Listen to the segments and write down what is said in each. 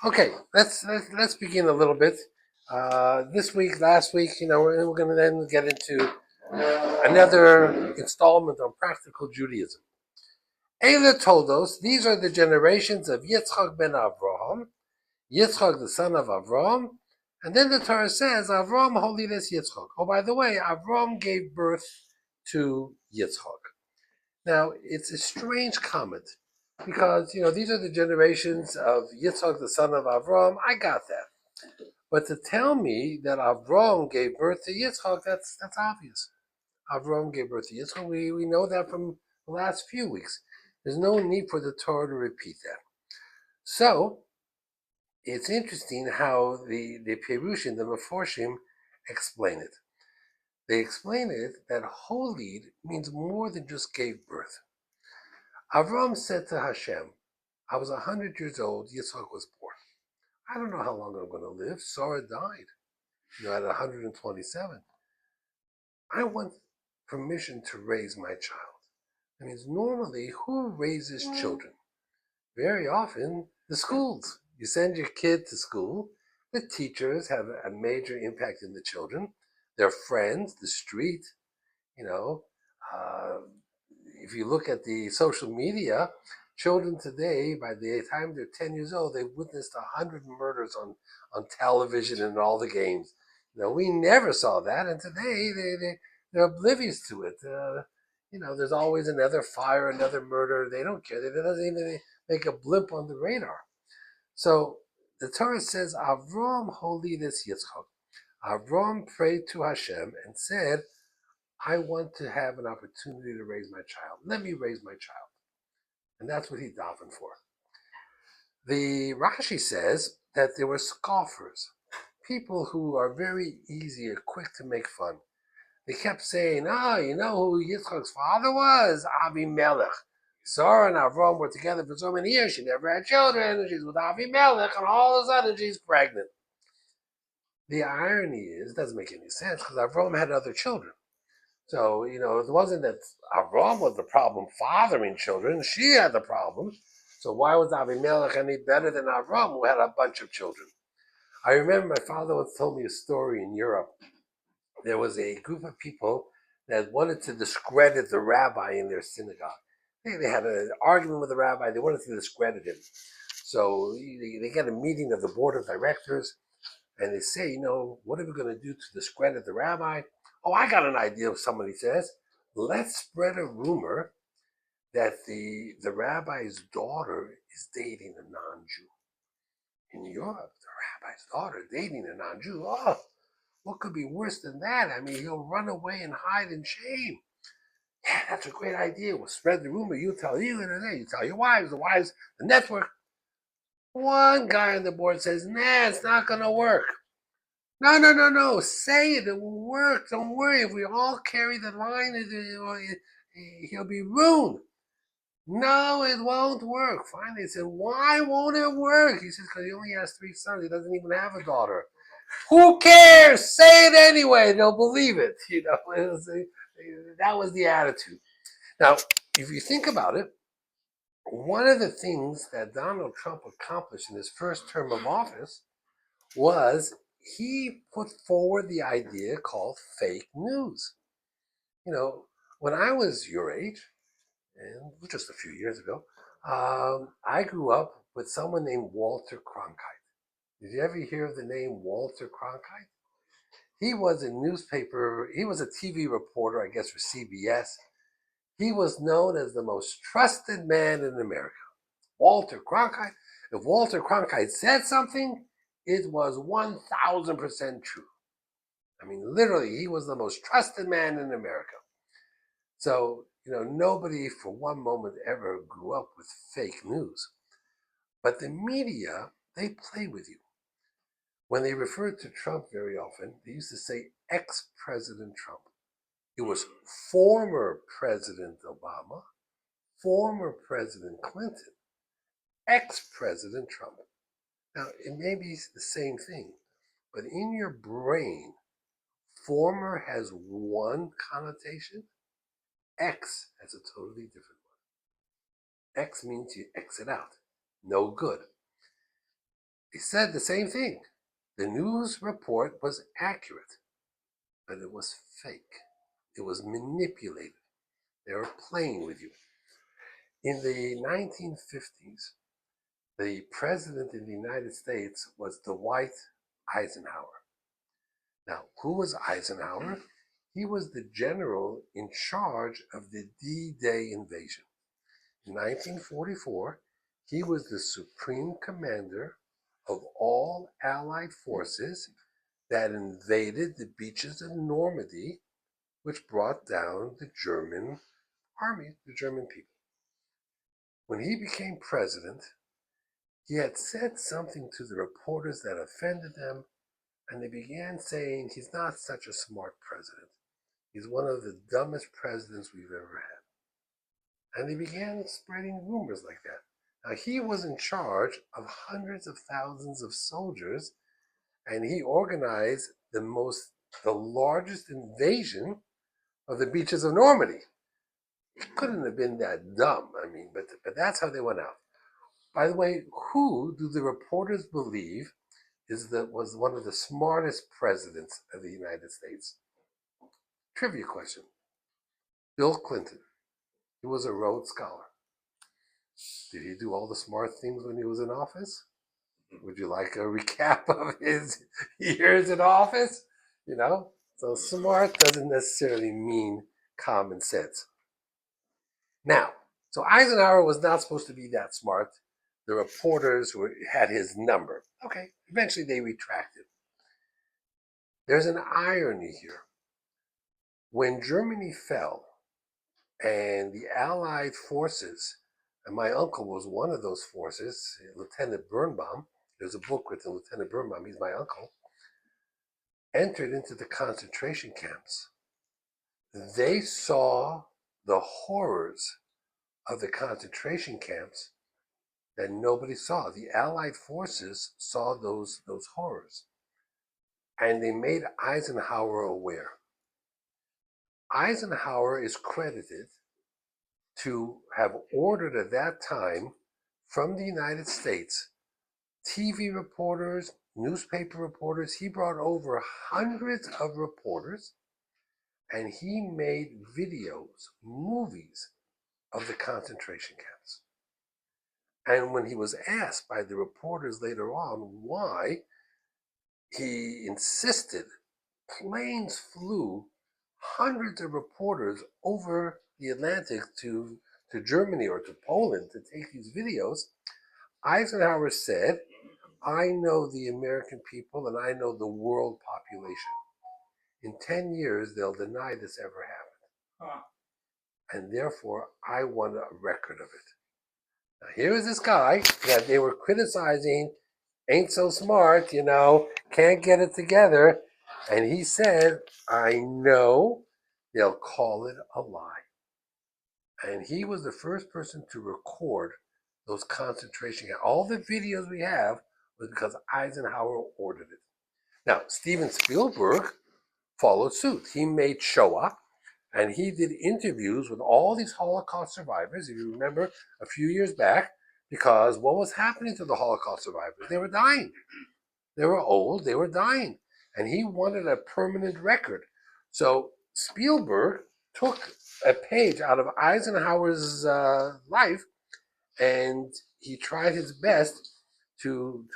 Okay, let's begin a little bit. This week, last week, we're going to then get into another installment on practical Judaism. Eile Toldos, these are the generations of Yitzchak ben Avraham, Yitzchak the son of Avraham, and then the Torah says Avraham holides Yitzchak. Oh, by the way, Avraham gave birth to Yitzchak. Now, it's a strange comment because, these are the generations of Yitzchak, the son of Avraham. I got that. But to tell me that Avram gave birth to Yitzchak, that's obvious. Avram gave birth to Yitzchak. We know that from the last few weeks. There's no need for the Torah to repeat that. So, it's interesting how the Perushim, the Meforshim, explain it. They explain it that Holid means more than just gave birth. Avram said to Hashem, I was 100 years old, Yitzchak was born. I don't know how long I'm going to live. Sarah died, at 127. I want permission to raise my child. That means normally, who raises children? Very often, the schools. You send your kid to school. The teachers have a major impact in the children. Their friends, the street, uh, if you look at the social media, children today, by the time they're 10 years old, they've witnessed 100 murders on television and all the games. We never saw that, and today they're oblivious to it. There's always another fire, another murder. They don't care. It doesn't even make a blimp on the radar. So the Torah says, Avram holidus Yitzchak. Avram prayed to Hashem and said, I want to have an opportunity to raise my child. Let me raise my child. And that's what he davened for. The Rashi says that there were scoffers, people who are very easy or quick to make fun. They kept saying, you know who Yitzchak's father was? Avimelech. Sarah and Avram were together for so many years. She never had children. She's with Avimelech, and all of a sudden she's pregnant. The irony is, it doesn't make any sense, because Avram had other children. So, it wasn't that Avram was the problem fathering children. She had the problem. So why was Avimelech any better than Avram, who had a bunch of children? I remember my father once told me a story in Europe. There was a group of people that wanted to discredit the rabbi in their synagogue. They had an argument with the rabbi. They wanted to discredit him. So they get a meeting of the board of directors, and they say, what are we going to do to discredit the rabbi? Oh, I got an idea, somebody says. Let's spread a rumor that the rabbi's daughter is dating a non-Jew. In Europe, the rabbi's daughter dating a non-Jew. Oh, what could be worse than that? I mean, he'll run away and hide in shame. Yeah, that's a great idea. We'll spread the rumor. You tell you tell your wives, the network. One guy on the board says, nah, it's not going to work. No. Say it. It will work. Don't worry. If we all carry the line, he'll be ruined. No, it won't work. Finally, he said, why won't it work? He says, because he only has 3 sons. He doesn't even have a daughter. Who cares? Say it anyway. They'll believe it. That was the attitude. Now, if you think about it, one of the things that Donald Trump accomplished in his first term of office was he put forward the idea called fake news. When I was your age, and just a few years ago, I grew up with someone named Walter Cronkite. Did you ever hear of the name Walter Cronkite? He was he was a TV reporter, I guess, for CBS. He was known as the most trusted man in America. Walter Cronkite. If Walter Cronkite said something, it was 1,000% true. I mean, literally, he was the most trusted man in America. So, nobody for one moment ever grew up with fake news. But the media, they play with you. When they referred to Trump very often, they used to say ex-President Trump. It was former President Obama, former President Clinton, ex-President Trump. Now, it may be the same thing, but in your brain, former has one connotation, ex has a totally different one. Ex means you exit out, no good. He said the same thing. The news report was accurate, but it was fake. It was manipulated. They were playing with you. In the 1950s, the president in the United States was Dwight Eisenhower. Now, who was Eisenhower? He was the general in charge of the D-Day invasion. In 1944, he was the supreme commander of all Allied forces that invaded the beaches of Normandy, which brought down the German army, the German people. When he became president, he had said something to the reporters that offended them, and they began saying he's not such a smart president. He's one of the dumbest presidents we've ever had. And they began spreading rumors like that. Now, he was in charge of hundreds of thousands of soldiers, and he organized the largest invasion of the beaches of Normandy. He couldn't have been that dumb, but that's how they went out. By the way, who do the reporters believe was one of the smartest presidents of the United States? Trivia question. Bill Clinton. He was a Rhodes Scholar. Did he do all the smart things when he was in office? Would you like a recap of his years in office? So smart doesn't necessarily mean common sense. Now, so Eisenhower was not supposed to be that smart. The reporters had his number. Okay, eventually they retracted. There's an irony here. When Germany fell and the Allied forces, and my uncle was one of those forces, Lieutenant Birnbaum, there's a book with Lieutenant Birnbaum, he's my uncle, entered into the concentration camps. They saw the horrors of the concentration camps that nobody saw. The Allied forces saw those horrors. And they made Eisenhower aware. Eisenhower is credited to have ordered at that time from the United States TV reporters, newspaper reporters. He brought over hundreds of reporters, and he made videos, movies of the concentration camps. And when he was asked by the reporters later on why, he insisted planes flew hundreds of reporters over the Atlantic to Germany or to Poland to take these videos. Eisenhower said, I know the American people and I know the world population. In 10 years, they'll deny this ever happened. And therefore, I want a record of it. Now, here is this guy that they were criticizing, ain't so smart, can't get it together. And he said, I know they'll call it a lie. And he was the first person to record those concentration camps. All the videos we have was because Eisenhower ordered it. Now, Steven Spielberg followed suit. He made Shoah, and he did interviews with all these Holocaust survivors, if you remember, a few years back, because what was happening to the Holocaust survivors? They were dying. They were old, they were dying. And he wanted a permanent record. So Spielberg took a page out of Eisenhower's life, and he tried his best to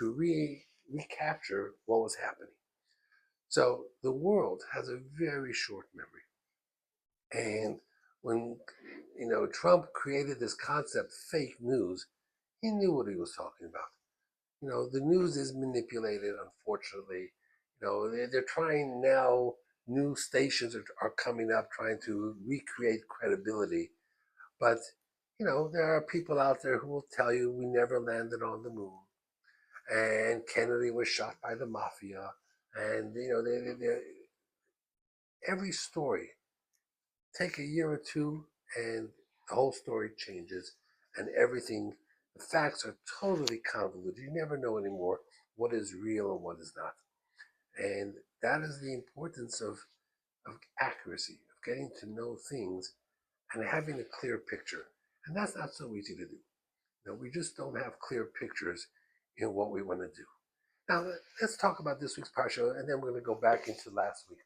recapture what was happening. So the world has a very short memory. And when Trump created this concept, fake news, he knew what he was talking about. The news is manipulated, unfortunately. They're trying now, new stations are coming up trying to recreate credibility. But, there are people out there who will tell you we never landed on the moon. And Kennedy was shot by the mafia. And, every story, take a year or two and the whole story changes and everything, the facts are totally convoluted. You never know anymore what is real and what is not. And that is the importance of accuracy, of getting to know things and having a clear picture. And that's not so easy to do. We just don't have clear pictures in what we want to do. Now, let's talk about this week's Parsha, and then we're going to go back into last week.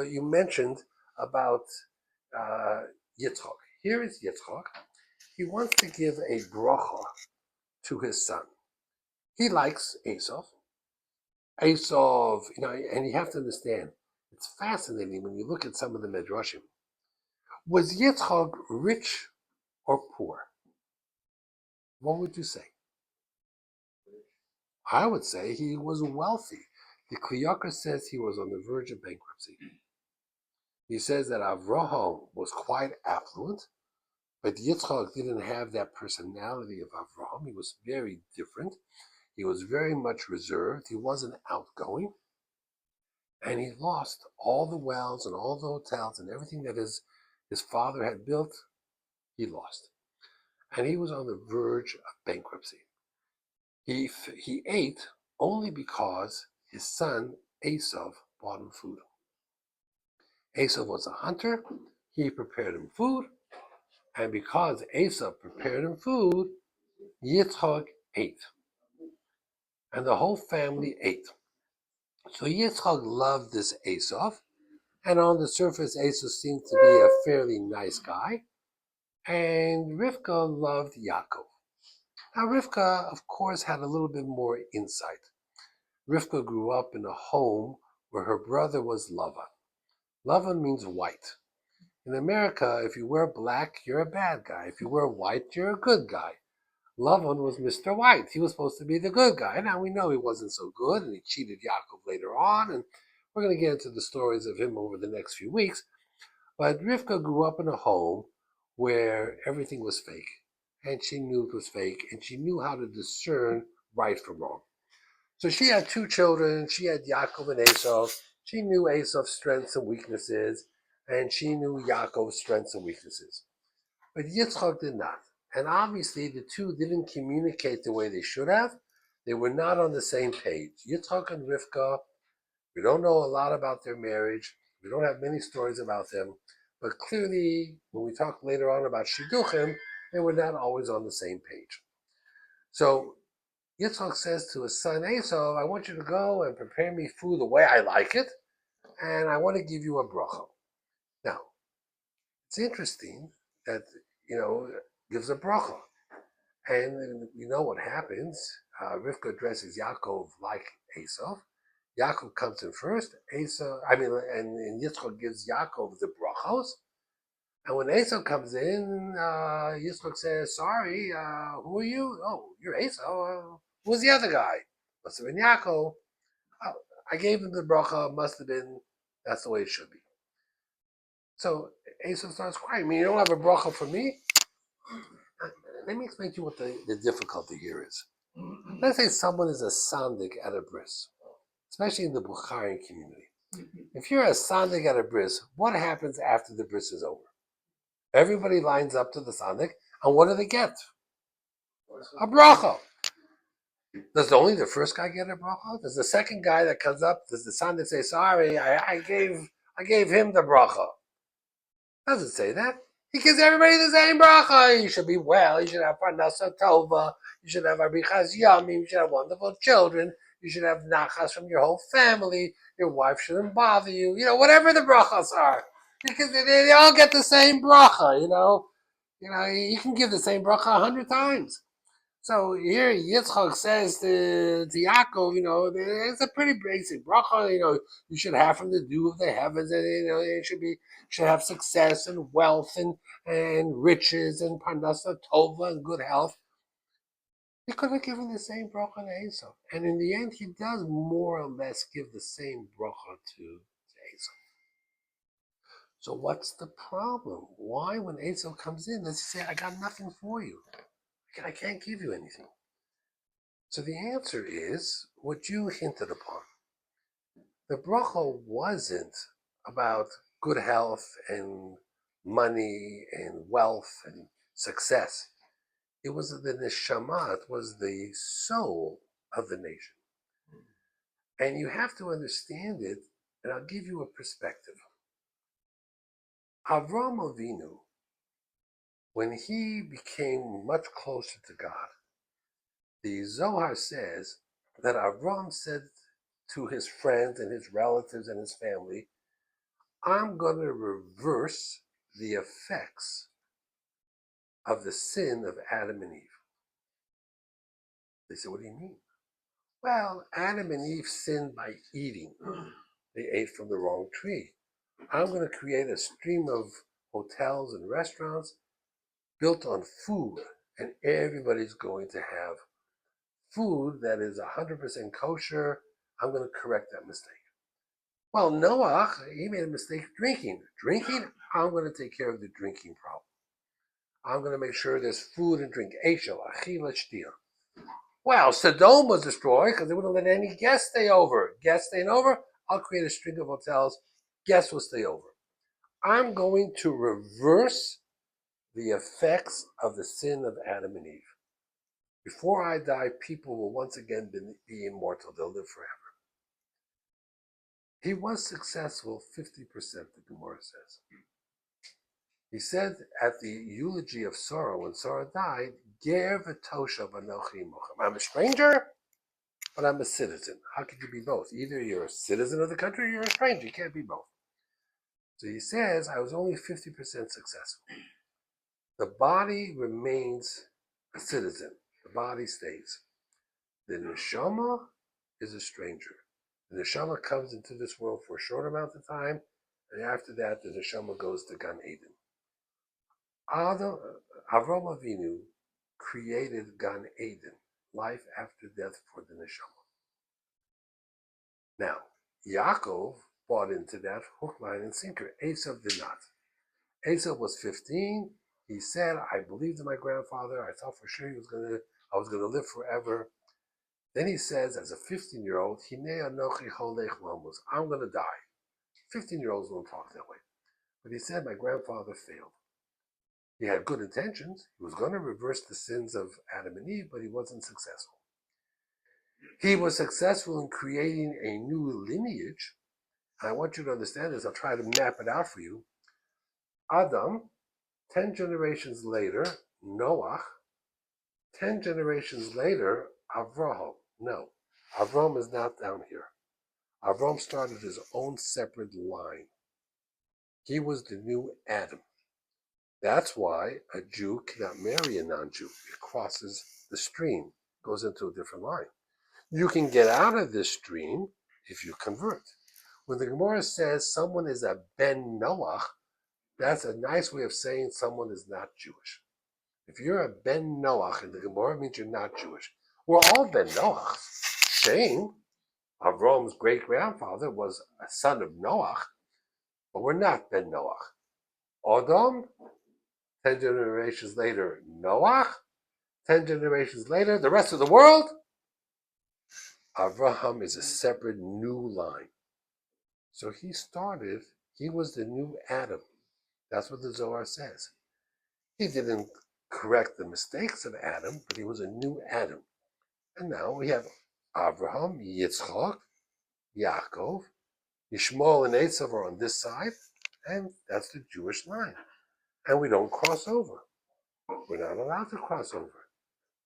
You mentioned about uh, Yitzchak. Here is Yitzchak. He wants to give a bracha to his son. He likes Esav. Esav, and you have to understand, it's fascinating when you look at some of the Midrashim. Was Yitzchak rich or poor? What would you say? I would say he was wealthy. The Kliyakar says he was on the verge of bankruptcy. He says that Avraham was quite affluent, but Yitzchak didn't have that personality of Avraham. He was very different. He was very much reserved. He wasn't outgoing. And he lost all the wells and all the hotels and everything that his father had built, he lost. And he was on the verge of bankruptcy. He ate only because his son Esav bought him food. Esav was a hunter. He prepared him food. And because Esav prepared him food, Yitzchak ate. And the whole family ate. So Yitzchak loved this Esav. And on the surface, Esav seemed to be a fairly nice guy. And Rivka loved Yaakov. Now, Rivka, of course, had a little bit more insight. Rivka grew up in a home where her brother was Lavan. Lavan means white. In America, if you wear black, you're a bad guy. If you wear white, you're a good guy. Lavan was Mr. White. He was supposed to be the good guy. Now we know he wasn't so good, and he cheated Yaakov later on, and we're going to get into the stories of him over the next few weeks. But Rivka grew up in a home where everything was fake, and she knew it was fake, and she knew how to discern right from wrong. So she had two children. She had Yaakov and Esav. She knew Esav's strengths and weaknesses, and she knew Yaakov's strengths and weaknesses. But Yitzchak did not. And obviously, the two didn't communicate the way they should have. They were not on the same page. Yitzchak and Rivka, we don't know a lot about their marriage. We don't have many stories about them. But clearly, when we talk later on about Shidduchim, they were not always on the same page. So Yitzchak says to his son Esav, I want you to go and prepare me food the way I like it, and I want to give you a bracha. Now, it's interesting that, gives a bracha. And you know what happens. Rivka dresses Yaakov like Esav. Yaakov comes in first. And Yitzchak gives Yaakov the brachos. And when Esav comes in, Yitzchak says, sorry, who are you? Oh, you're Esav. Who's the other guy? Must have been Yaakov. Oh, I gave him the bracha. Must have been, that's the way it should be. So Esav starts crying. I mean, you don't have a bracha for me? Let me explain to you what the difficulty here is. Let's say someone is a sandik at a bris, especially in the Bukharian community. If you're a sandik at a bris, what happens after the bris is over? Everybody lines up to the sandik, and what do they get? A bracha. Does only the first guy get a bracha? Does the second guy that comes up, does the sandik say, sorry, I gave him the bracha? Doesn't say that. He gives everybody the same bracha. You should be well. You should have parnasa tova. You should have abichas yamim. You should have wonderful children. You should have nachas from your whole family. Your wife shouldn't bother you. Whatever the brachas are, because they all get the same bracha. You can give the same bracha 100 times. So here Yitzchak says to Yaakov, it's a pretty basic bracha. You should have from the dew of the heavens, and it should have success and wealth and riches and parnasa tova and good health. He could have given the same bracha to Esav, and in the end, he does more or less give the same bracha to Esav. So what's the problem? Why, when Esav comes in, does he say, "I got nothing for you. I can't give you anything"? So the answer is what you hinted upon. The bracha wasn't about good health and money and wealth and success. It was the neshama, it was the soul of the nation. And you have to understand it, and I'll give you a perspective. Avram Avinu, when he became much closer to God, the Zohar says that Avram said to his friends and his relatives and his family, I'm going to reverse the effects of the sin of Adam and Eve. They said, what do you mean? Well, Adam and Eve sinned by eating. They ate from the wrong tree. I'm going to create a stream of hotels and restaurants built on food, and everybody's going to have food that is 100% kosher. I'm going to correct that mistake. Well, Noah, he made a mistake drinking. Drinking, I'm going to take care of the drinking problem. I'm going to make sure there's food and drink. Eshel, achila, shtir. Well, Sodom was destroyed because they wouldn't let any guests stay over. Guests staying over, I'll create a string of hotels. Guests will stay over. I'm going to reverse the effects of the sin of Adam and Eve. Before I die, people will once again be immortal. They'll live forever. He was successful 50%, the Gemara says. He said at the eulogy of Sarah, when Sarah died, Ger v'toshav anochi mochem. I'm a stranger, but I'm a citizen. How could you be both? Either you're a citizen of the country or you're a stranger. You can't be both. So he says, I was only 50% successful. The body remains a citizen. The body stays. The neshama is a stranger. The neshama comes into this world for a short amount of time, and after that, the neshama goes to Gan Eden. Avram Avinu created Gan Eden, life after death for the neshama. Now, Yaakov bought into that hook, line, and sinker. Esav did not. Esav was 15. He said, I believed in my grandfather. I thought for sure I was gonna live forever. Then he says, as a 15-year-old, I'm gonna die. 15-year-olds don't talk that way. But he said, my grandfather failed. He had good intentions. He was going to reverse the sins of Adam and Eve, but he wasn't successful. He was successful in creating a new lineage. And I want you to understand this. I'll try to map it out for you. Adam, 10 generations later, Noah, 10 generations later, Avraham. No, Avraham is not down here. Avraham started his own separate line. He was the new Adam. That's why a Jew cannot marry a non-Jew. It crosses the stream, goes into a different line. You can get out of this stream if you convert. When the Gemara says someone is a ben Noach, that's a nice way of saying someone is not Jewish. If you're a ben Noach in the Gemara, it means you're not Jewish. We're all ben Noachs. Shem, Avram's great-grandfather, was a son of Noach, but we're not ben Noach. Adam, 10 generations later, Noach. 10 generations later, the rest of the world, Avraham is a separate new line. So he was the new Adam. That's what the Zohar says. He didn't correct the mistakes of Adam, but he was a new Adam. And now we have Avraham, Yitzchak, Yaakov, Yishmael and Esav are on this side, and that's the Jewish line. And we don't cross over. We're not allowed to cross over.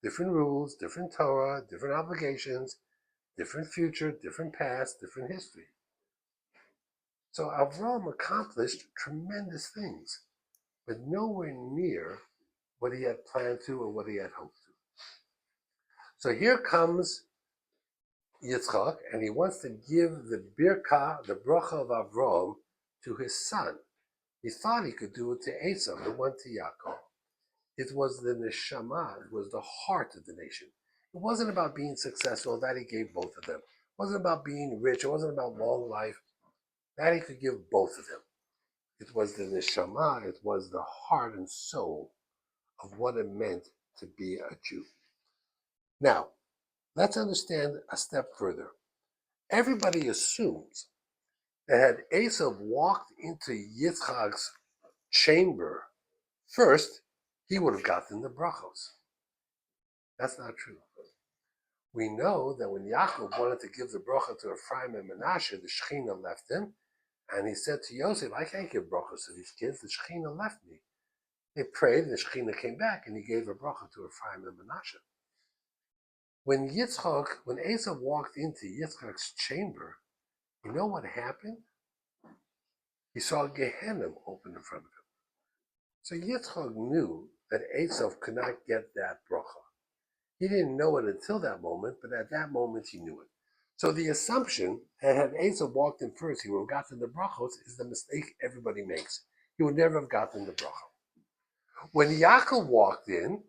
Different rules, different Torah, different obligations, different future, different past, different history. So Avram accomplished tremendous things, but nowhere near what he had planned to or what he had hoped to. So here comes Yitzchak, and he wants to give the birka, the bracha of Avram, to his son. He thought he could do it to Esav, the one to Yaakov. It was the neshama, it was the heart of the nation. It wasn't about being successful, that he gave both of them. It wasn't about being rich, it wasn't about long life, that he could give both of them. It was the neshama, it was the heart and soul of what it meant to be a Jew. Now, let's understand a step further. Everybody assumes that had Esav walked into Yitzchak's chamber first, he would have gotten the brachos. That's not true. We know that when Yaakov wanted to give the bracha to Ephraim and Menashe, the Shekhinah left him, and he said to Yosef, I can't give brachos to these kids, the Shekhinah left me. They prayed, and the Shekhinah came back, and he gave a bracha to Ephraim and Menashe. When Esav walked into Yitzchak's chamber, you know what happened? He saw Gehenna open in front of him. So Yitzchak knew that Esav could not get that bracha. He didn't know it until that moment, but at that moment he knew it. So the assumption that had Esav walked in first, he would have gotten the brachos is the mistake everybody makes. He would never have gotten the bracha. When Yaakov walked in,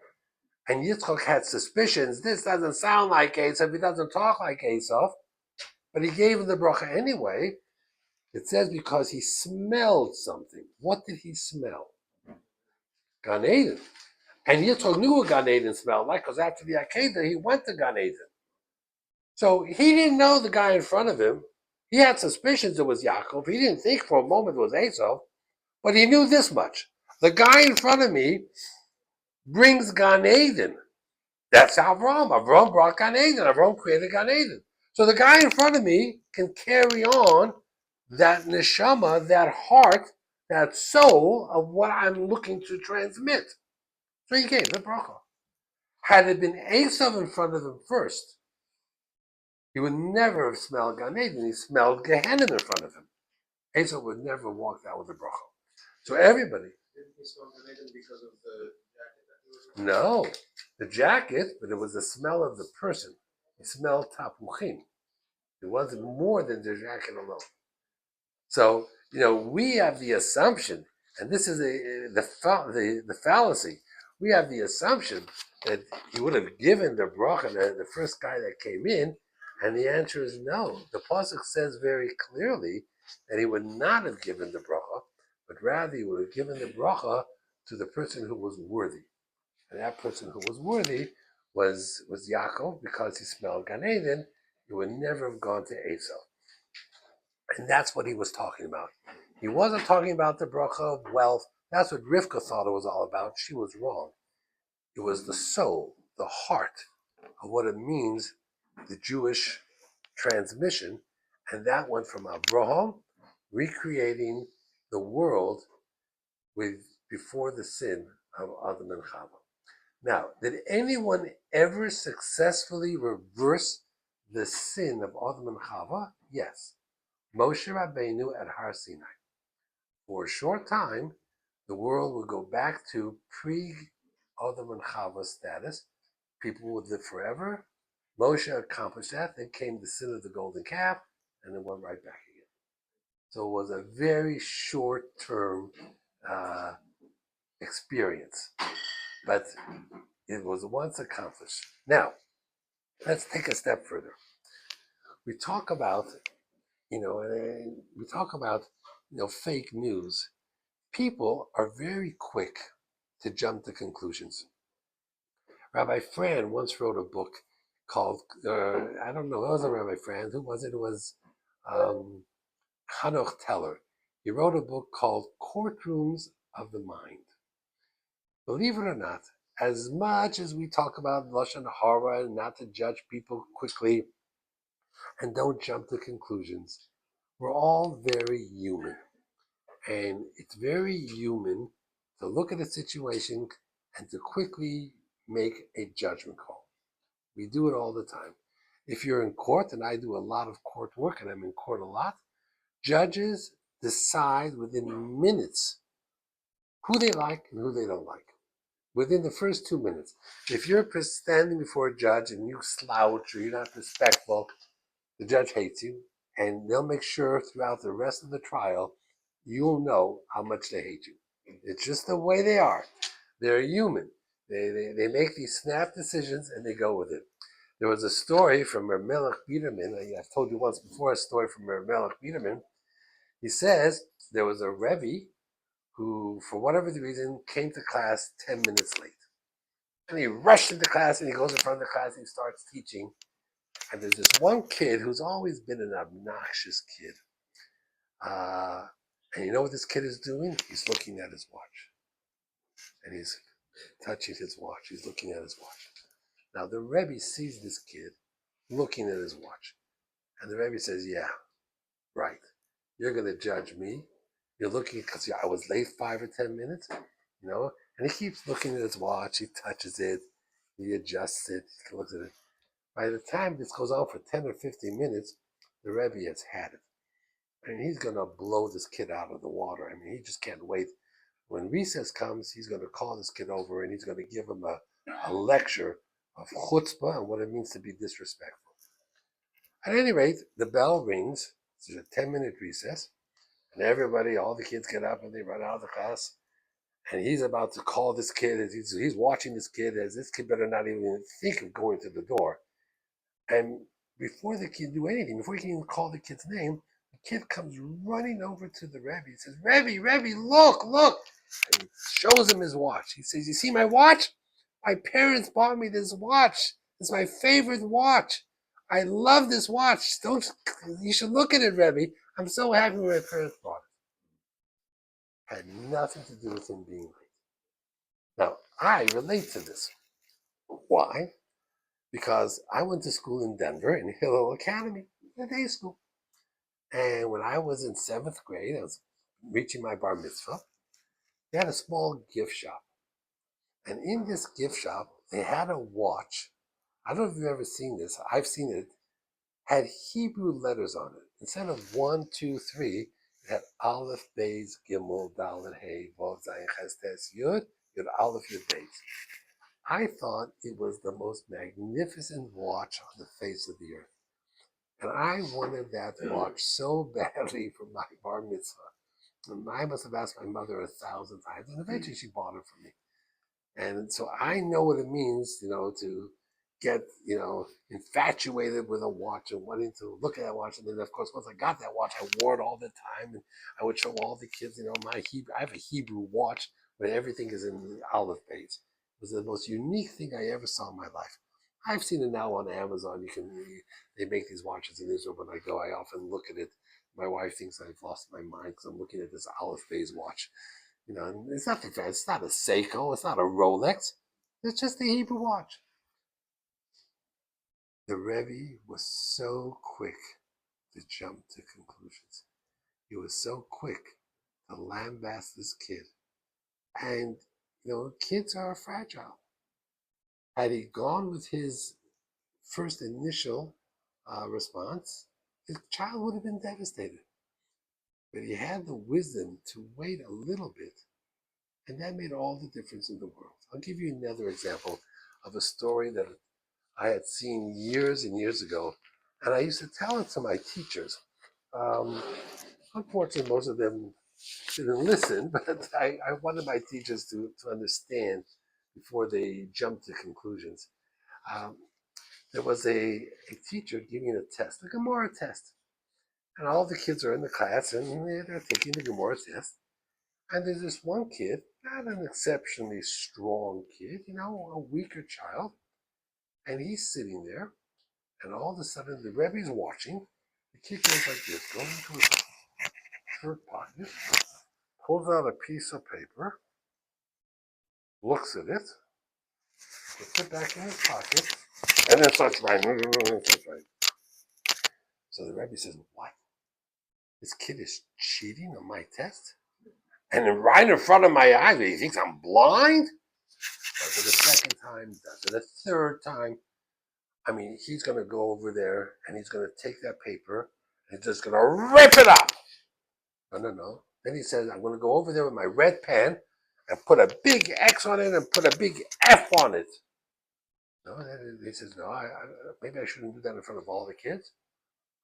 and Yitzchak had suspicions, this doesn't sound like Esav, he doesn't talk like Esav, but he gave him the bracha anyway. It says because he smelled something. What did he smell? Gan Eden. And Yitzchak knew what Gan Eden smelled like, because after the Akedah, he went to Gan Eden. So he didn't know the guy in front of him. He had suspicions it was Yaakov. He didn't think for a moment it was Esav, but he knew this much. The guy in front of me brings Gan Eden. That's Avram. Avram brought Gan Eden. Avram created Gan Eden. So the guy in front of me can carry on that neshama, that heart, that soul of what I'm looking to transmit. So he gave the bracha. Had it been Esav in front of him first, he would never have smelled Gan Eden. He smelled Gehenna in front of him. Esav would never have walked out with the bracha. So everybody. Didn't he smell Gan Eden because of the jacket that he was wearing? No, the jacket, but it was the smell of the person. He smelled tapuchim. It wasn't more than the jacket alone. So, we have the assumption, and this is the fallacy. We have the assumption that he would have given the bracha the first guy that came in, and the answer is no. The pasuk says very clearly that he would not have given the bracha, but rather he would have given the bracha to the person who was worthy. And that person who was worthy was Yaakov, because he smelled Gan Eden. He would never have gone to Esav. And that's what he was talking about. He wasn't talking about the bracha of wealth. That's what Rivka thought it was all about. She was wrong. It was the soul, the heart of what it means, the Jewish transmission. And that went from Abraham recreating the world before the sin of Adam and Chava. Now, did anyone ever successfully reverse the sin of Adam and Chava? Yes. Moshe Rabbeinu at Har Sinai. For a short time, the world would go back to pre-Adam and Chava status. People would live forever. Moshe accomplished that. Then came the sin of the golden calf, and then went right back again. So it was a very short-term experience, but it was once accomplished. Now, let's take a step further. We talk about, fake news. People are very quick to jump to conclusions. Rabbi Fran once wrote a book called, I don't know, it wasn't Rabbi Fran. Who was it? It was Hanoch Teller. He wrote a book called Courtrooms of the Mind. Believe it or not, as much as we talk about Lashon Hara and not to judge people quickly and don't jump to conclusions, we're all very human. And it's very human to look at a situation and to quickly make a judgment call. We do it all the time. If you're in court, and I do a lot of court work, and I'm in court a lot, judges decide within minutes who they like and who they don't like. Within the first 2 minutes. If you're standing before a judge and you slouch or you're not respectful, the judge hates you, and they'll make sure throughout the rest of the trial you'll know how much they hate you. It's just the way they are. They're human. They make these snap decisions and they go with it. There was a story from Melech Biederman. I've told you once before a story from Melech Biederman. He says there was a Rebbe who, for whatever the reason, came to class 10 minutes late. And he rushed into class and he goes in front of the class and he starts teaching. And there's this one kid who's always been an obnoxious kid. And you know what this kid is doing? He's looking at his watch. And he's touching his watch. He's looking at his watch. Now the Rebbe sees this kid looking at his watch. And the Rebbe says, yeah, right. You're going to judge me. You're looking because I was late 5 or 10 minutes, And he keeps looking at his watch. He touches it. He adjusts it. He looks at it. By the time this goes on for 10 or 15 minutes, the Rebbe has had it. I mean, he's going to blow this kid out of the water. I mean, he just can't wait. When recess comes, he's going to call this kid over and he's going to give him a lecture of chutzpah and what it means to be disrespectful. At any rate, the bell rings. It's a 10-minute recess. And everybody, all the kids get up and they run out of the class. And he's about to call this kid. He's watching this kid as this kid better not even think of going to the door. And before the kid do anything, before he can even call the kid's name, the kid comes running over to the Rebbe. He says, Rebbe, look. And he shows him his watch. He says, you see my watch? My parents bought me this watch. It's my favorite watch. I love this watch. You should look at it, Rebbe. I'm so happy my parents bought it. Had nothing to do with him being late. Now, I relate to this. Why? Because I went to school in Denver in Hillel Academy, a day school. And when I was in 7th grade, I was reaching my bar mitzvah. They had a small gift shop. And in this gift shop, they had a watch. I don't know if you've ever seen this. I've seen it. Had Hebrew letters on it. Instead of 1, 2, 3, it had Aleph, Beis, Gimel, Dalet, Hey, Vav, Zayin, Ches, Tes, Yud, Yud, Aleph, Yud, Beis. I thought it was the most magnificent watch on the face of the earth. And I wanted that watch so badly for my bar mitzvah. And I must have asked my mother 1,000 times, and eventually she bought it for me. And so I know what it means, to get, infatuated with a watch and wanting to look at that watch. And then, of course, once I got that watch, I wore it all the time. And I would show all the kids, I have a Hebrew watch where everything is in the olive base. It was the most unique thing I ever saw in my life. I've seen it now on Amazon. They make these watches in Israel. When I go, I often look at it. My wife thinks I've lost my mind because I'm looking at this olive base watch. It's nothing fancy. It's not a Seiko. It's not a Rolex. It's just a Hebrew watch. The Rebbe was so quick to jump to conclusions. He was so quick to lambast this kid. And, kids are fragile. Had he gone with his first initial response, his child would have been devastated. But he had the wisdom to wait a little bit, and that made all the difference in the world. I'll give you another example of a story that I had seen years and years ago, and I used to tell it to my teachers. Unfortunately, most of them didn't listen, but I wanted my teachers to understand before they jumped to conclusions. There was a teacher giving a test, a Gemara test. And all the kids are in the class and they're taking the Gemara test. And there's this one kid, not an exceptionally strong kid, a weaker child. And he's sitting there. And all of a sudden, the Rebbe's watching. The kid goes like this, goes into his shirt pocket, pulls out a piece of paper, looks at it, puts it back in his pocket, and then starts writing. So the Rebbe says, what? This kid is cheating on my test? And then right in front of my eyes, he thinks I'm blind? Does it a second time, does it a third time. I mean, he's going to go over there and he's going to take that paper and he's just going to rip it up. No. Then he says, I'm going to go over there with my red pen and put a big X on it and put a big F on it. No, he says, no, maybe I shouldn't do that in front of all the kids.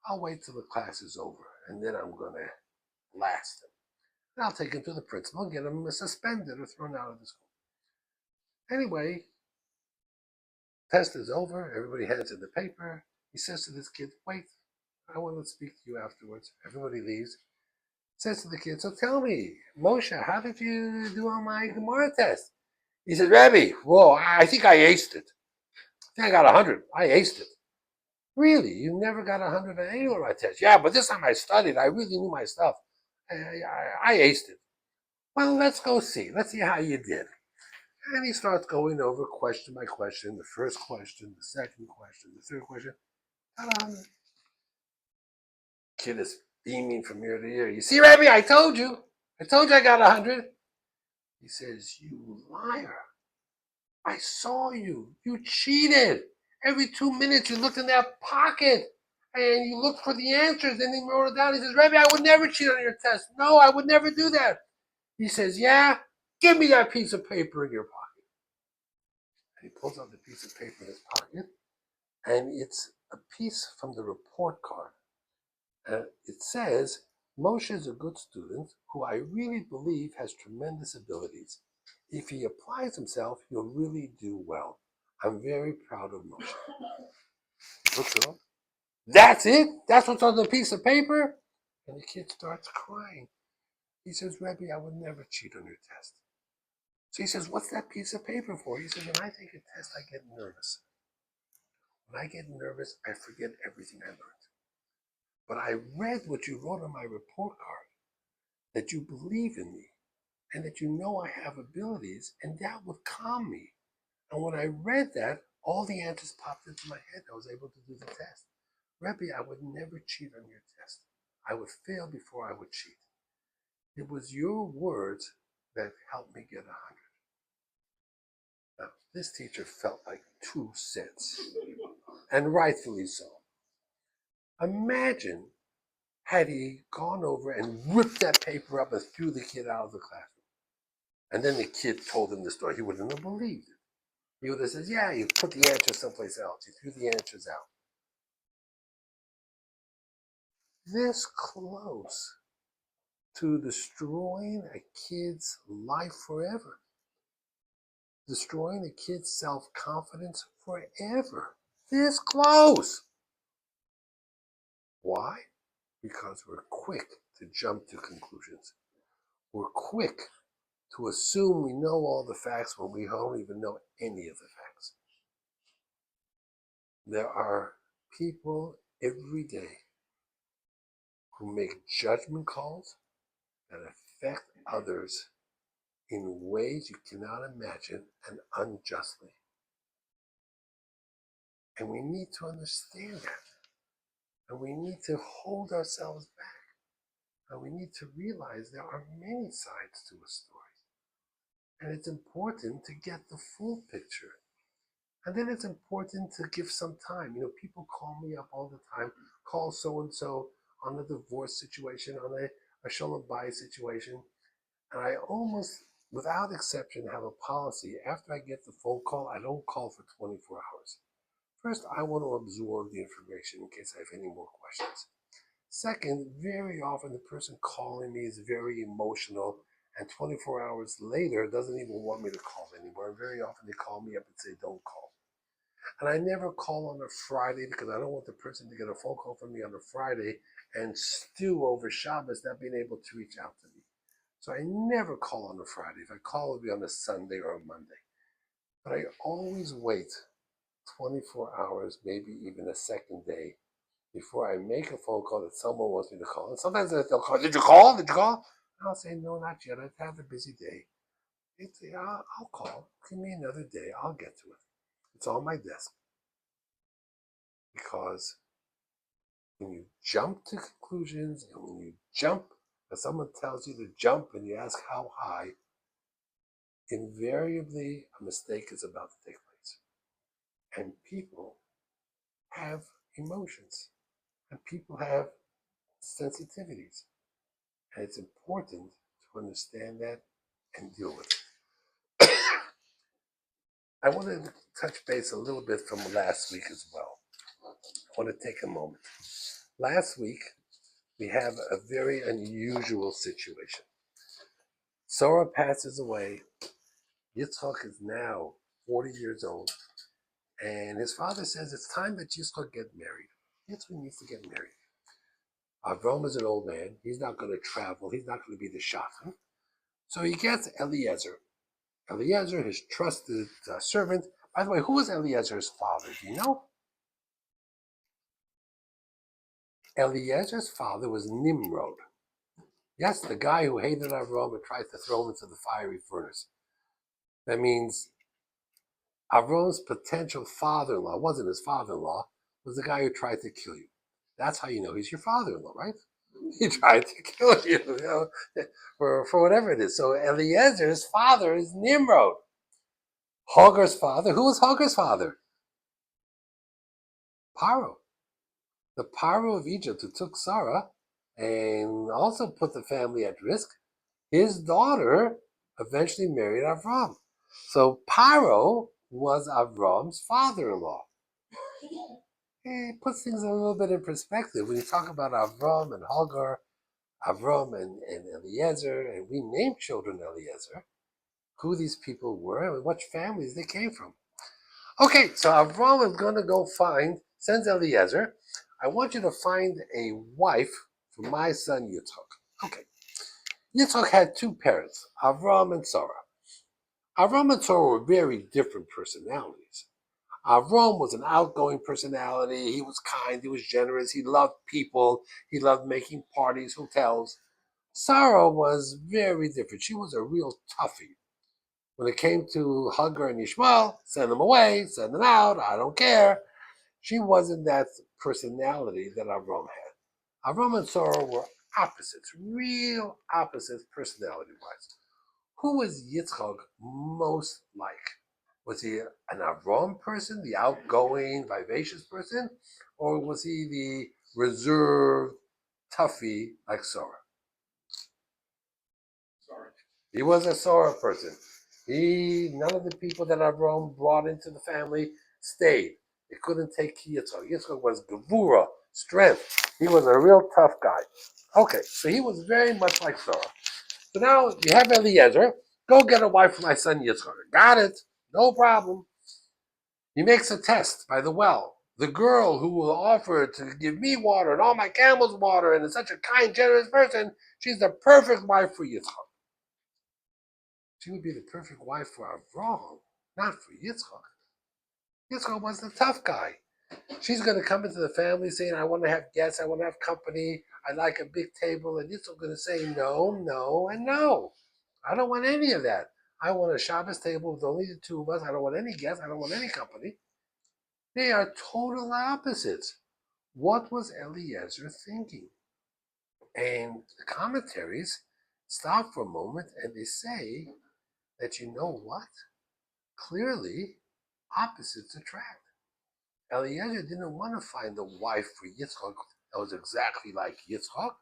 I'll wait till the class is over and then I'm going to blast him. And I'll take him to the principal and get him suspended or thrown out of the school. Anyway, test is over. Everybody hands in the paper. He says to this kid, wait, I want to speak to you afterwards. Everybody leaves. Says to the kid, so tell me, Moshe, how did you do on my Gemara test? He said, Rabbi, whoa, I think I aced it. I think I got 100. I aced it. Really? You never got 100 on any of my tests? Yeah, but this time I studied. I really knew my stuff. I aced it. Well, let's go see. Let's see how you did. And he starts going over question by question, the first question, the second question, the third question. Got 100. Kid is beaming from ear to ear. You see, Rabbi, I told you. I told you I got 100. He says, you liar. I saw you. You cheated. Every 2 minutes you looked in that pocket and you looked for the answers, and he wrote it down. He says, Rebbe, I would never cheat on your test. No, I would never do that. He says, yeah, give me that piece of paper in your pocket. And he pulls out the piece of paper in his pocket, and it's a piece from the report card. It says, Moshe is a good student who I really believe has tremendous abilities. If he applies himself, he'll really do well. I'm very proud of Moshe. Looks it up. That's it? That's what's on the piece of paper? And the kid starts crying. He says, Rebbe, I would never cheat on your test. So he says, what's that piece of paper for? He says, when I take a test, I get nervous. When I get nervous, I forget everything I learned. But I read what you wrote on my report card, that you believe in me, and that you know I have abilities, and that would calm me. And when I read that, all the answers popped into my head. I was able to do the test. Rebbe, I would never cheat on your test. I would fail before I would cheat. It was your words that helped me get 100. Now, this teacher felt like 2 cents, and rightfully so. Imagine had he gone over and ripped that paper up and threw the kid out of the classroom. And then the kid told him the story. He wouldn't have believed it. He would have said, yeah, you put the answers someplace else. You threw the answers out. This close to destroying a kid's life forever. Destroying a kid's self-confidence forever. This close. Why? Because we're quick to jump to conclusions. We're quick to assume we know all the facts when we don't even know any of the facts. There are people every day who make judgment calls that affect others in ways you cannot imagine and unjustly. And we need to understand that. And we need to hold ourselves back. And we need to realize there are many sides to a story. And it's important to get the full picture. And then it's important to give some time. People call me up all the time, call so-and-so on a divorce situation, on a shalom bayis situation. And I almost, without exception, have a policy. After I get the phone call, I don't call for 24 hours. First, I want to absorb the information in case I have any more questions. Second, very often the person calling me is very emotional, and 24 hours later doesn't even want me to call anymore. And very often they call me up and say, don't call. And I never call on a Friday because I don't want the person to get a phone call from me on a Friday and stew over Shabbos not being able to reach out to me. So I never call on a Friday. If I call, it'll be on a Sunday or a Monday. But I always wait 24 hours, maybe even a second day, before I make a phone call that someone wants me to call. And sometimes they'll call, did you call? Did you call? And I'll say, no, not yet. I've had a busy day. I'll call. Give me another day. I'll get to it. It's on my desk. Because when you jump to conclusions and when you jump, when someone tells you to jump and you ask how high, invariably a mistake is about to take place. And people have emotions and people have sensitivities. And it's important to understand that and deal with it. I want to touch base a little bit from last week as well. I want to take a moment. Last week, we have a very unusual situation. Sarah passes away. Yitzchak is now 40 years old. And his father says it's time that Yitzchak get married. Yitzchak needs to get married. Avram is an old man. He's not going to travel. He's not going to be the shadchan. So he gets Eliezer. Eliezer, his trusted servant. By the way, who was Eliezer's father? Do you know? Eliezer's father was Nimrod. Yes, the guy who hated Avram and tried to throw him into the fiery furnace. That means Avram's potential father-in-law wasn't his father-in-law, was the guy who tried to kill you. That's how you know he's your father-in-law, right? He tried to kill you, for whatever it is. So Eliezer's father is Nimrod. Hagar's father. Who was Hagar's father? Paro. The Paro of Egypt who took Sarah and also put the family at risk, his daughter eventually married Avram. So Paro was Avram's father-in-law. It puts things a little bit in perspective. When you talk about Avram and Hagar, Avram and Eliezer, and we named children Eliezer, who these people were and what families they came from. Okay, so Avram is going to go sends Eliezer, I want you to find a wife for my son Yitzchak. Okay, Yitzchak had two parents, Avram and Sarah. Avram and Sarah were very different personalities. Avram was an outgoing personality. He was kind. He was generous. He loved people. He loved making parties, hotels. Sarah was very different. She was a real toughie. When it came to Hagar and Ishmael, send them away, send them out, I don't care. She wasn't that personality that Avram had. Avram and Sarah were opposites, real opposites personality-wise. Who was Yitzchak most like? Was he an Avram person, the outgoing, vivacious person, or was he the reserved, toughie like Sarah? Sorry. He was a Sarah person. None of the people that Avram brought into the family stayed. They couldn't take Yitzchak. Yitzchak was Gevura, strength. He was a real tough guy. Okay, so he was very much like Sarah. So now you have Eliezer. Go get a wife for my son Yitzchak. Got it. No problem. He makes a test by the well. The girl who will offer to give me water and all my camels water and is such a kind, generous person, she's the perfect wife for Yitzchak. She would be the perfect wife for Avram, not for Yitzchak. Yitzchak was the tough guy. She's going to come into the family saying, I want to have guests, I want to have company, I like a big table, and Yitzchak going to say no, no, and no. I don't want any of that. I want a Shabbos table with only the two of us. I don't want any guests. I don't want any company. They are total opposites. What was Eliezer thinking? And the commentaries stop for a moment and they say that you know what? Clearly, opposites attract. Eliezer didn't want to find a wife for Yitzchak that was exactly like Yitzchak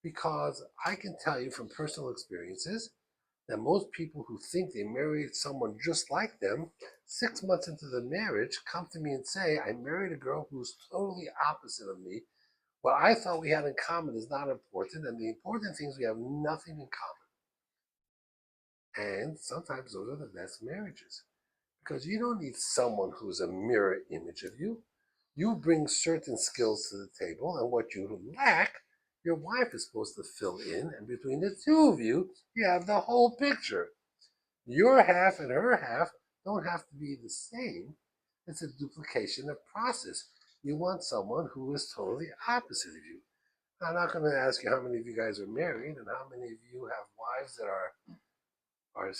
because I can tell you from personal experiences that most people who think they married someone just like them, 6 months into the marriage, come to me and say, I married a girl who's totally opposite of me. What I thought we had in common is not important, and the important things we have nothing in common. And sometimes those are the best marriages. Because you don't need someone who's a mirror image of you. You bring certain skills to the table, and what you lack, your wife is supposed to fill in, and between the two of you, you have the whole picture. Your half and her half don't have to be the same. It's a duplication of process. You want someone who is totally opposite of you. I'm not going to ask you how many of you guys are married and how many of you have wives that are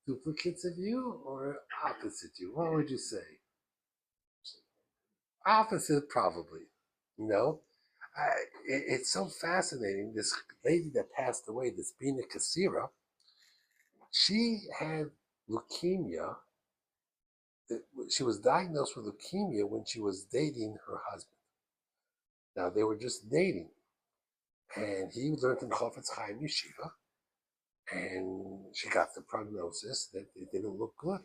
duplicates of you or opposite you. What would you say? Opposite, probably. You know, it's so fascinating. This lady that passed away, this Bina Kasira, she had leukemia. She was diagnosed with leukemia when she was dating her husband. Now they were just dating, and he learned in Chofetz Chaim Yeshiva, and she got the prognosis that it didn't look good.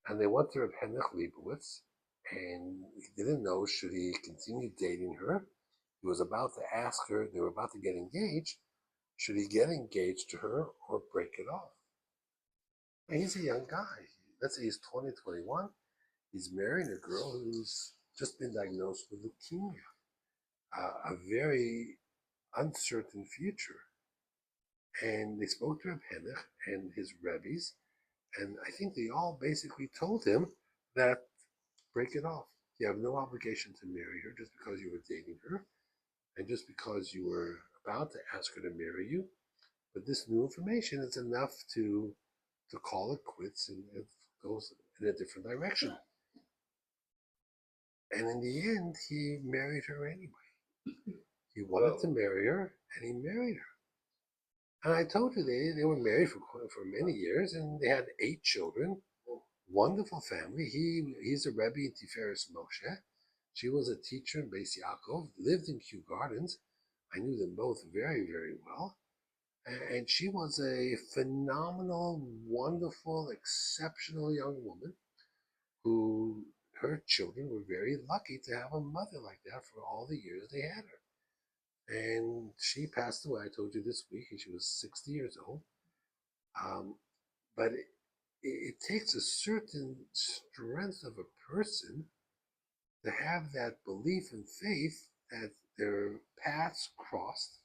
And they went to Reb Henech Leibowitz, and he didn't know should he continue dating her. He was about to ask her, they were about to get engaged, should he get engaged to her or break it off? And he's a young guy. Let's say he's 20, 21. He's marrying a girl who's just been diagnosed with leukemia, a very uncertain future. And they spoke to Reb Henech and his Rebbe's, and I think they all basically told him that break it off. You have no obligation to marry her just because you were dating her and just because you were about to ask her to marry you. But this new information is enough to call it quits and it goes in a different direction. And in the end, he married her anyway. He wanted to marry her and he married her. And I told you they were married for many years and they had 8 children. Wonderful family. He's a Rebbe in Tiferes Moshe. She was a teacher in Beis Yaakov, lived in Kew Gardens. I knew them both very, very well. And she was a phenomenal, wonderful, exceptional young woman who her children were very lucky to have a mother like that for all the years they had her. And she passed away, I told you this week, and she was 60 years old. But it takes a certain strength of a person to have that belief and faith that their paths crossed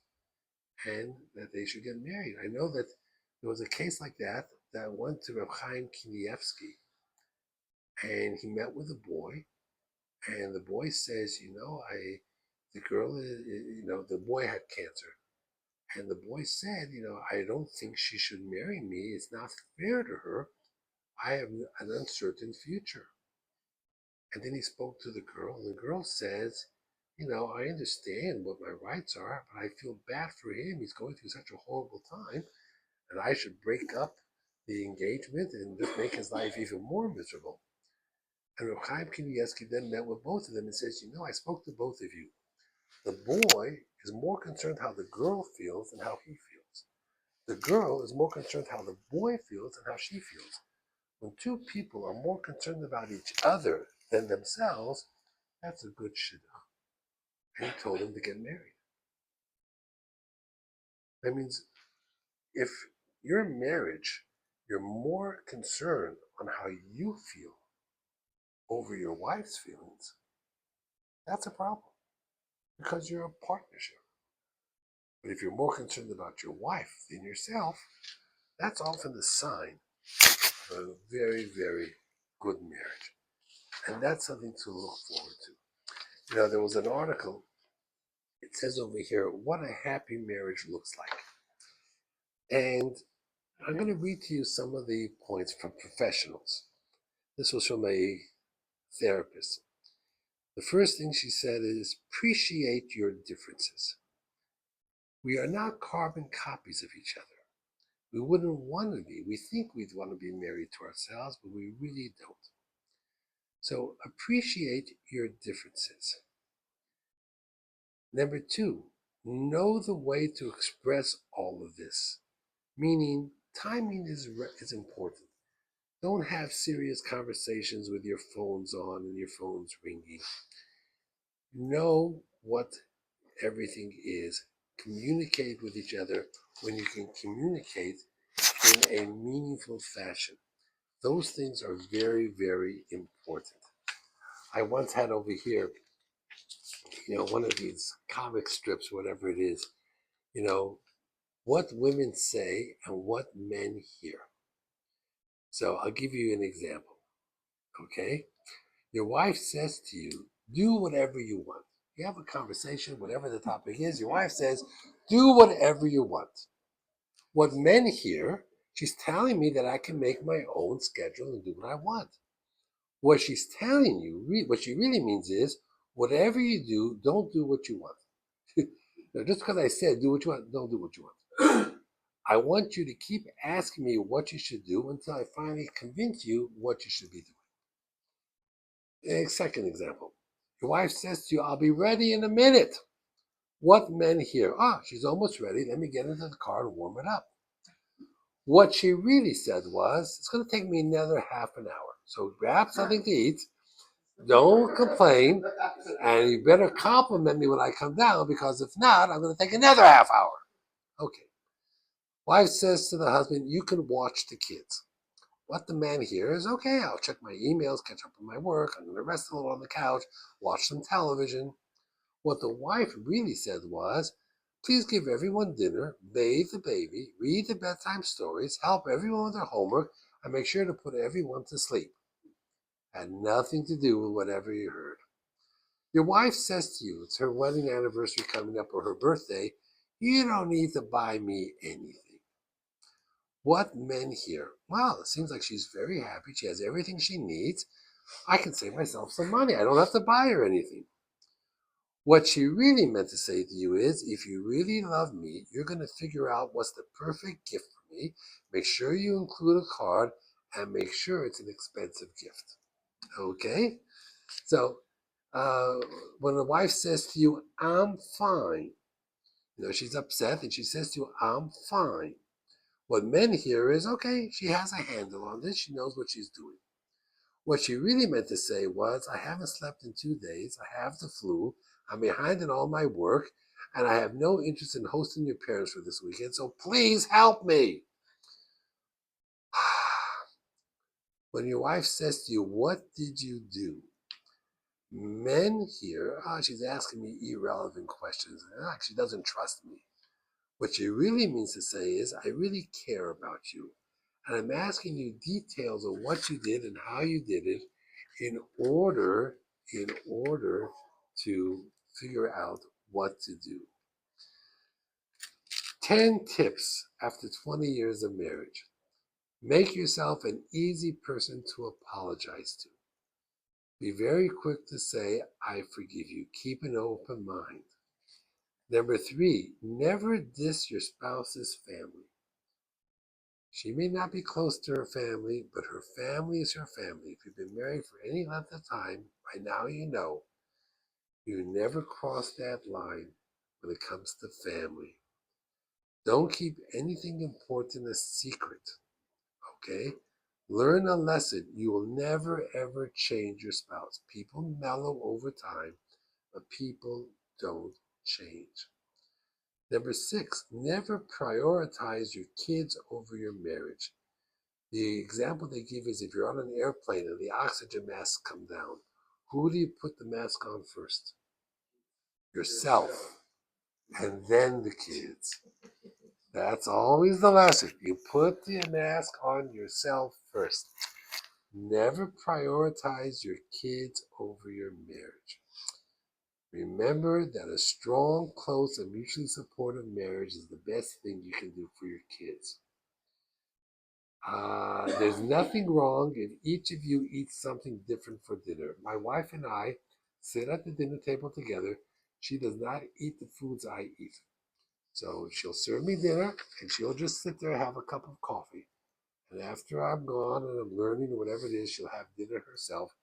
and that they should get married. I know that there was a case like that that went to Reb Chaim Kanievsky, and he met with a boy, and the boy says, the girl, the boy had cancer, and the boy said, I don't think she should marry me. It's not fair to her. I have an uncertain future. And then he spoke to the girl, and the girl says, I understand what my rights are, but I feel bad for him. He's going through such a horrible time, and I should break up the engagement and just make his life even more miserable. And Reb Chaim Kanievsky then met with both of them and says, I spoke to both of you. The boy is more concerned how the girl feels than how he feels. The girl is more concerned how the boy feels than how she feels. When two people are more concerned about each other than themselves, that's a good shidduch. And he told him to get married. That means if your marriage, you're more concerned on how you feel over your wife's feelings, that's a problem because you're a partnership. But if you're more concerned about your wife than yourself, that's often the sign of a very, very good marriage. And that's something to look forward to. There was an article, it says over here, what a happy marriage looks like. And I'm going to read to you some of the points from professionals. This was from a therapist. The first thing she said is, appreciate your differences. We are not carbon copies of each other. We wouldn't want to be. We think we'd want to be married to ourselves, but we really don't. So appreciate your differences. Number two, know the way to express all of this. Meaning, timing is important. Don't have serious conversations with your phones on and your phones ringing. Know what everything is. Communicate with each other when you can communicate in a meaningful fashion. Those things are very, very important. I once had over here, one of these comic strips, whatever it is, what women say and what men hear. So I'll give you an example, okay? Your wife says to you, do whatever you want. You have a conversation, whatever the topic is, your wife says, do whatever you want. What men hear, she's telling me that I can make my own schedule and do what I want. What she's telling you, what she really means is, whatever you do, don't do what you want. Now, just because I said do what you want, don't do what you want. I want you to keep asking me what you should do until I finally convince you what you should be doing. A second example. Your wife says to you, I'll be ready in a minute. What men hear? She's almost ready. Let me get into the car and warm it up. What she really said was, it's going to take me another half an hour. So grab something to eat. Don't complain. And you better compliment me when I come down, because if not, I'm going to take another half hour. Okay. Wife says to the husband, you can watch the kids. What the man hears, okay, I'll check my emails, catch up on my work, I'm going to rest a little on the couch, watch some television. What the wife really said was, please give everyone dinner, bathe the baby, read the bedtime stories, help everyone with their homework, and make sure to put everyone to sleep. Had nothing to do with whatever you heard. Your wife says to you, it's her wedding anniversary coming up or her birthday, you don't need to buy me anything. What men hear? Well, it seems like she's very happy. She has everything she needs. I can save myself some money. I don't have to buy her anything. What she really meant to say to you is, if you really love me, you're going to figure out what's the perfect gift for me. Make sure you include a card and make sure it's an expensive gift. Okay? So When a wife says to you, I'm fine, she's upset and she says to you, I'm fine. What men hear is, okay, she has a handle on this. She knows what she's doing. What she really meant to say was, I haven't slept in 2 days. I have the flu. I'm behind in all my work. And I have no interest in hosting your parents for this weekend. So please help me. When your wife says to you, what did you do? Men hear, she's asking me irrelevant questions. She doesn't trust me. What she really means to say is, I really care about you. And I'm asking you details of what you did and how you did it in order to figure out what to do. 10 tips after 20 years of marriage. Make yourself an easy person to apologize to. Be very quick to say, I forgive you. Keep an open mind. Number 3, never diss your spouse's family. She may not be close to her family, but her family is her family. If you've been married for any length of time, by now you know you never cross that line when it comes to family. Don't keep anything important a secret, okay? Learn a lesson. You will never, ever change your spouse. People mellow over time, but people don't change. Number 6, never prioritize your kids over your marriage. The example they give is if you're on an airplane and the oxygen masks come down, who do you put the mask on first? Yourself. And then the kids. That's always the lesson. You put the mask on yourself first. Never prioritize your kids over your marriage. Remember that a strong, close, and mutually supportive marriage is the best thing you can do for your kids. There's nothing wrong if each of you eats something different for dinner. My wife and I sit at the dinner table together. She does not eat the foods I eat. So she'll serve me dinner and she'll just sit there and have a cup of coffee. And after I'm gone and I'm learning or whatever it is, she'll have dinner herself.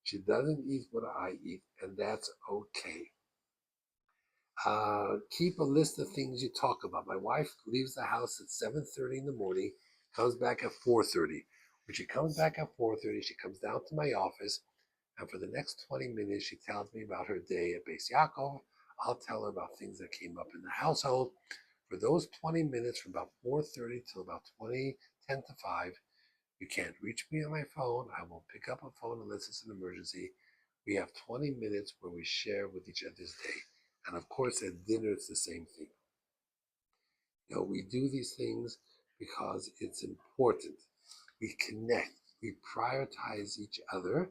She doesn't eat what I eat, and that's okay. Keep a list of things you talk about. My wife leaves the house at 7:30 in the morning, comes back at 4:30. When she comes back at 4:30, she comes down to my office, and for the next 20 minutes, she tells me about her day at Beis Yaakov. I'll tell her about things that came up in the household. For those 20 minutes, from about 4:30 till about 10 to 5, you can't reach me on my phone. I won't pick up a phone unless it's an emergency. We have 20 minutes where we share with each other's day. And of course, at dinner, it's the same thing. We do these things because it's important. We connect, we prioritize each other,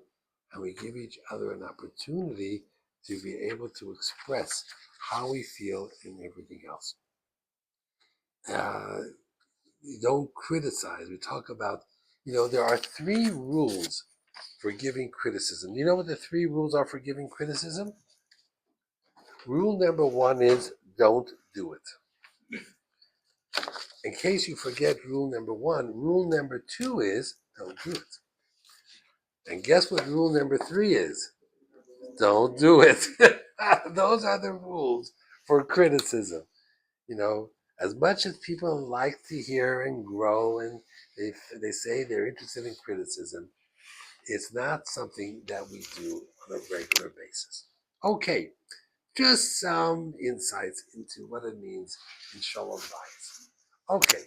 and we give each other an opportunity to be able to express how we feel and everything else. We don't criticize. We talk about, there are 3 rules for giving criticism. You know what the 3 rules are for giving criticism? Rule number 1 is don't do it. In case you forget rule number 1, rule number 2 is don't do it. And guess what rule number 3 is? Don't do it. Those are the rules for criticism. As much as people like to hear and grow and they say they're interested in criticism, it's not something that we do on a regular basis. Okay, just some insights into what it means in Shalom Bayis. Okay,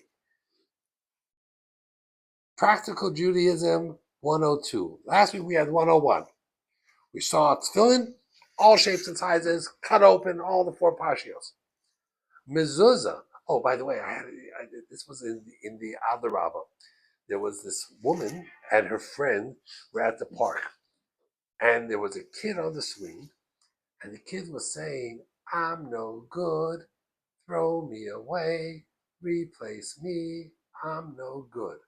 Practical Judaism 102. Last week we had 101. We saw tefillin, all shapes and sizes, cut open, all the 4 Parshiyot. Mezuzah. Oh, by the way, this was in the Adarabah. There was this woman and her friend were at the park, and there was a kid on the swing, and the kid was saying, I'm no good, throw me away, replace me, I'm no good.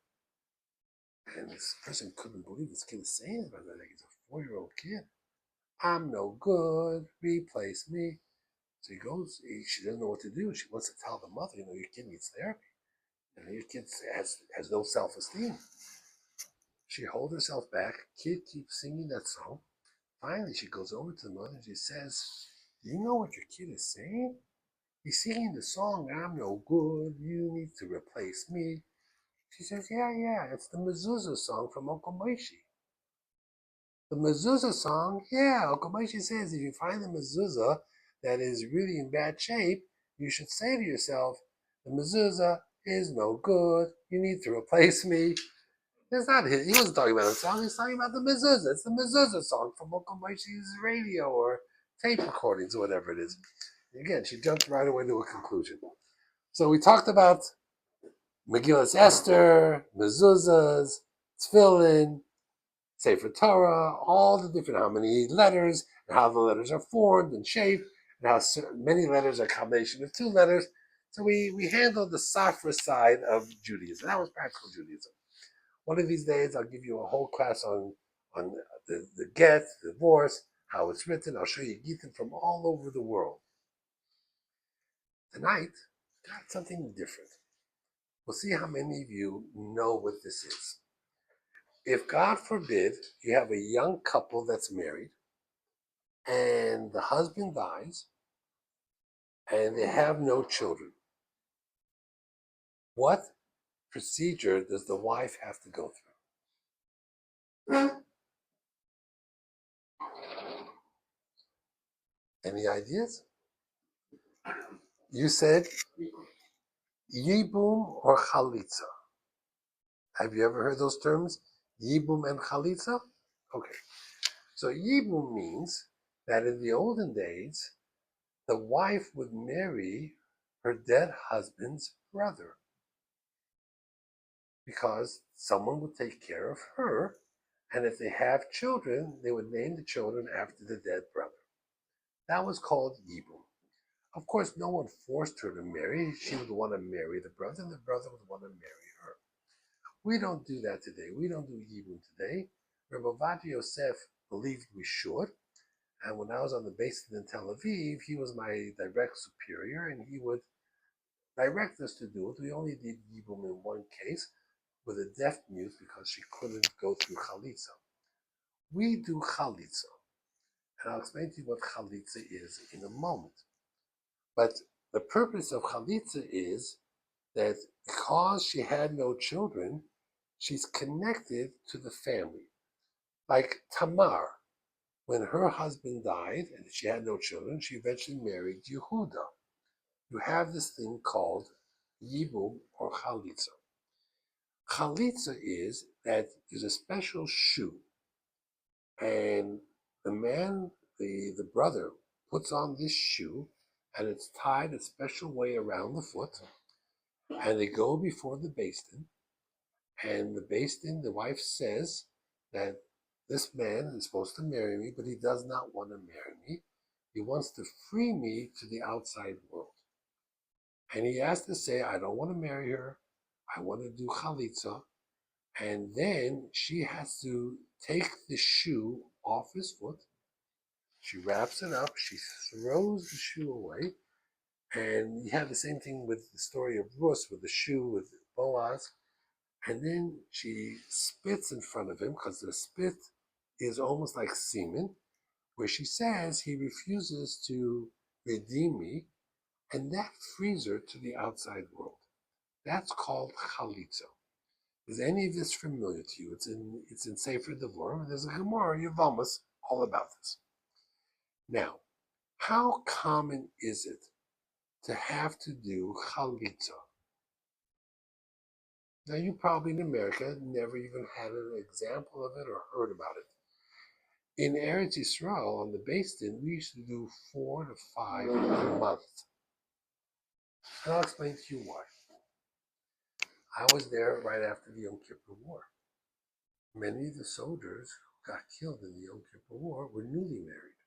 And this person couldn't believe this kid is saying it, like he's a 4-year-old kid. I'm no good, replace me. So he goes, she doesn't know what to do. She wants to tell the mother, your kid needs therapy. Your kid has no self-esteem. She holds herself back. Kid keeps singing that song. Finally, she goes over to the mother and she says, "Do you know what your kid is saying? He's singing the song, 'I'm no good, you need to replace me.'" She says, "Yeah, it's the mezuzah song from Uncle Moshe." The mezuzah song, yeah, Uncle Moshe says if you find the mezuzah that is really in bad shape, you should say to yourself, "The mezuzah is no good, you need to replace me." It's not his, he wasn't talking about a song, he's talking about the mezuzah. It's the mezuzah song from Uncle Moshe's radio or tape recordings or whatever it is. Again, she jumped right away to a conclusion. So we talked about Megillas Esther, mezuzahs, tefillin, Sefer Torah, all the different, how many letters, and how the letters are formed and shaped, and how many letters are a combination of two letters. So we handled the Safra side of Judaism. That was practical Judaism. One of these days, I'll give you a whole class on the get, the divorce, how it's written. I'll show you Gittin from all over the world. Tonight, got something different. We'll see how many of you know what this is. If, God forbid, you have a young couple that's married, and the husband dies, and they have no children, what procedure does the wife have to go through? Any ideas? You said yibum or chalitza. Have you ever heard those terms? Yibum and chalitza? Okay. So yibum means that in the olden days, the wife would marry her dead husband's brother because someone would take care of her, and if they have children, they would name the children after the dead brother. That was called yibum. Of course, no one forced her to marry. She would want to marry the brother, and the brother would want to marry her. We don't do that today. We don't do yibum today. Rabbi Yosef believed we should. And when I was on the base in Tel Aviv, he was my direct superior, and he would direct us to do it. We only did yibum in one case with a deaf mute because she couldn't go through chalitza. We do chalitza, and I'll explain to you what chalitza is in a moment. But the purpose of chalitza is that because she had no children, she's connected to the family. Like Tamar, when her husband died and she had no children, she eventually married Yehuda. You have this thing called yibum or chalitza. Chalitza is that there's a special shoe, and the man, the brother, puts on this shoe, and it's tied a special way around the foot, and they go before the Beis Din, and the Beis Din, the wife says that this man is supposed to marry me, but he does not want to marry me. He wants to free me to the outside world. And he has to say, I don't want to marry her. I want to do chalitza. And then she has to take the shoe off his foot. She wraps it up. She throws the shoe away. And you have the same thing with the story of Rus with the shoe with Boaz. And then she spits in front of him because the spit is almost like semen, where she says he refuses to redeem me, and that frees her to the outside world. That's called chalitza. Is any of this familiar to you? It's in Sefer Devarim. There's a Gemara, Yevamos, all about this. Now, how common is it to have to do chalitza? Now, you probably in America never even had an example of it or heard about it. In Eretz Yisrael, on the Beis Din, we used to do 4 to 5 a month. And I'll explain to you why. I was there right after the Yom Kippur War. Many of the soldiers who got killed in the Yom Kippur War were newly married.